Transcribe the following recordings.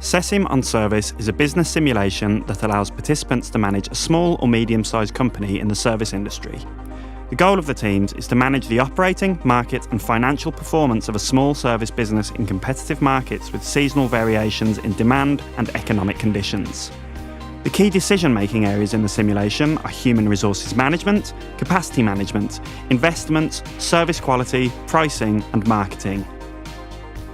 Cesim OnService is a business simulation that allows participants to manage a small or medium-sized company in the service industry. The goal of the teams is to manage the operating, market and financial performance of a small service business in competitive markets with seasonal variations in demand and economic conditions. The key decision-making areas in the simulation are human resources management, capacity management, investments, service quality, pricing and marketing.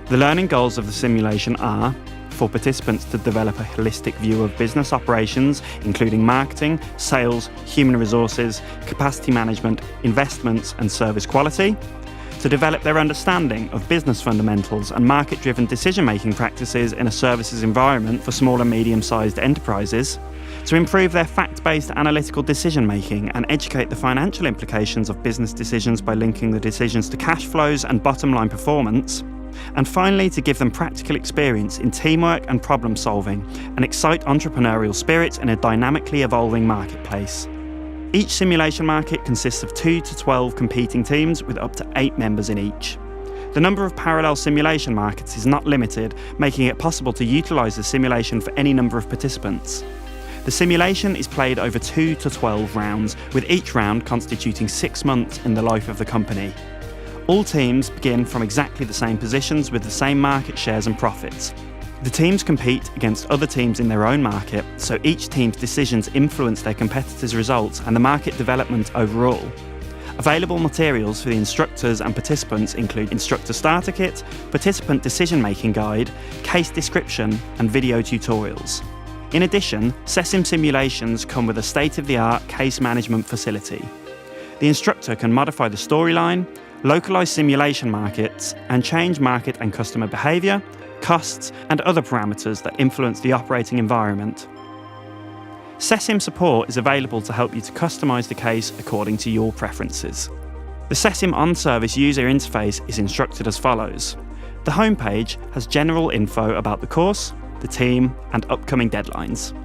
The learning goals of the simulation are for participants to develop a holistic view of business operations, including marketing, sales, human resources, capacity management, investments and service quality, to develop their understanding of business fundamentals and market-driven decision-making practices in a services environment for small and medium-sized enterprises, to improve their fact-based analytical decision-making and educate the financial implications of business decisions by linking the decisions to cash flows and bottom-line performance, and finally to give them practical experience in teamwork and problem solving and excite entrepreneurial spirit in a dynamically evolving marketplace. Each simulation market consists of 2 to 12 competing teams with up to 8 members in each. The number of parallel simulation markets is not limited, making it possible to utilise the simulation for any number of participants. The simulation is played over 2 to 12 rounds, with each round constituting 6 months in the life of the company. All teams begin from exactly the same positions with the same market shares and profits. The teams compete against other teams in their own market, so each team's decisions influence their competitors' results and the market development overall. Available materials for the instructors and participants include instructor starter kit, participant decision-making guide, case description and video tutorials. In addition, Cesim simulations come with a state-of-the-art case management facility. The instructor can modify the storyline, localise simulation markets, and change market and customer behaviour, costs, and other parameters that influence the operating environment. Cesim support is available to help you to customise the case according to your preferences. The Cesim OnService user interface is instructed as follows. The homepage has general info about the course, the team, and upcoming deadlines.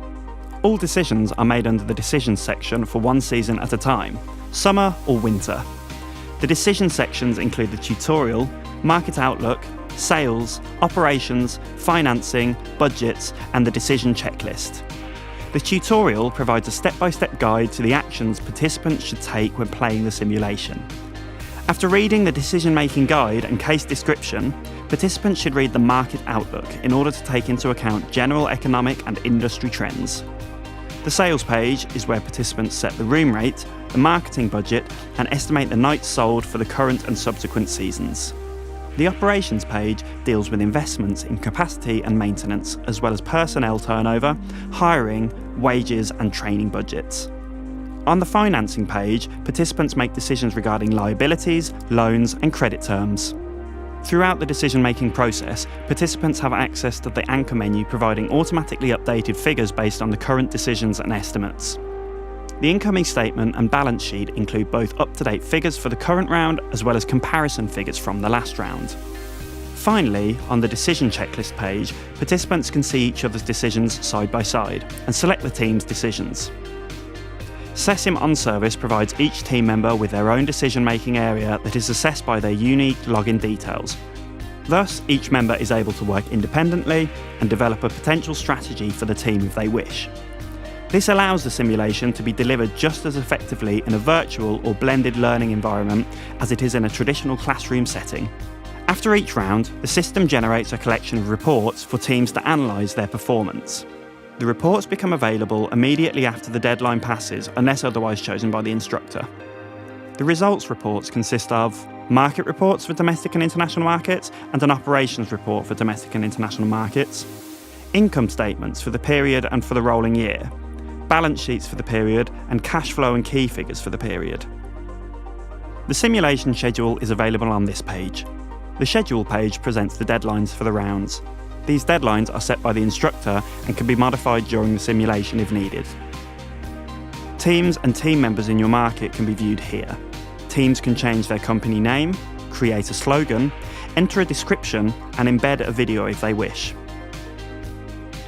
All decisions are made under the decisions section for one season at a time, summer or winter. The decision sections include the tutorial, market outlook, sales, operations, financing, budgets, and the decision checklist. The tutorial provides a step-by-step guide to the actions participants should take when playing the simulation. After reading the decision-making guide and case description, participants should read the market outlook in order to take into account general economic and industry trends. The sales page is where participants set the room rate, the marketing budget, and estimate the nights sold for the current and subsequent seasons. The operations page deals with investments in capacity and maintenance, as well as personnel turnover, hiring, wages, and training budgets. On the financing page, participants make decisions regarding liabilities, loans, and credit terms. Throughout the decision-making process, participants have access to the anchor menu providing automatically updated figures based on the current decisions and estimates. The incoming statement and balance sheet include both up-to-date figures for the current round as well as comparison figures from the last round. Finally, on the decision checklist page, participants can see each other's decisions side by side and select the team's decisions. Cesim OnService provides each team member with their own decision-making area that is assessed by their unique login details. Thus, each member is able to work independently and develop a potential strategy for the team if they wish. This allows the simulation to be delivered just as effectively in a virtual or blended learning environment as it is in a traditional classroom setting. After each round, the system generates a collection of reports for teams to analyse their performance. The reports become available immediately after the deadline passes unless otherwise chosen by the instructor. The results reports consist of market reports for domestic and international markets and an operations report for domestic and international markets, income statements for the period and for the rolling year, balance sheets for the period, and cash flow and key figures for the period. The simulation schedule is available on this page. The schedule page presents the deadlines for the rounds. These deadlines are set by the instructor and can be modified during the simulation if needed. Teams and team members in your market can be viewed here. Teams can change their company name, create a slogan, enter a description, and embed a video if they wish.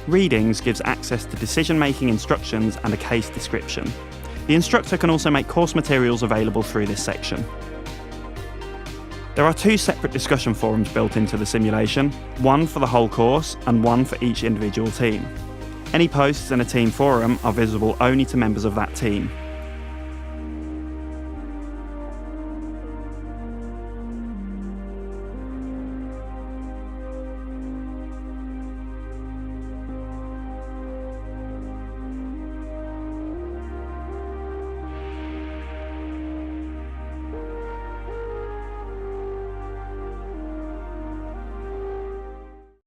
Readings gives access to decision-making instructions and a case description. The instructor can also make course materials available through this section. There are 2 separate discussion forums built into the simulation, one for the whole course and one for each individual team. Any posts in a team forum are visible only to members of that team.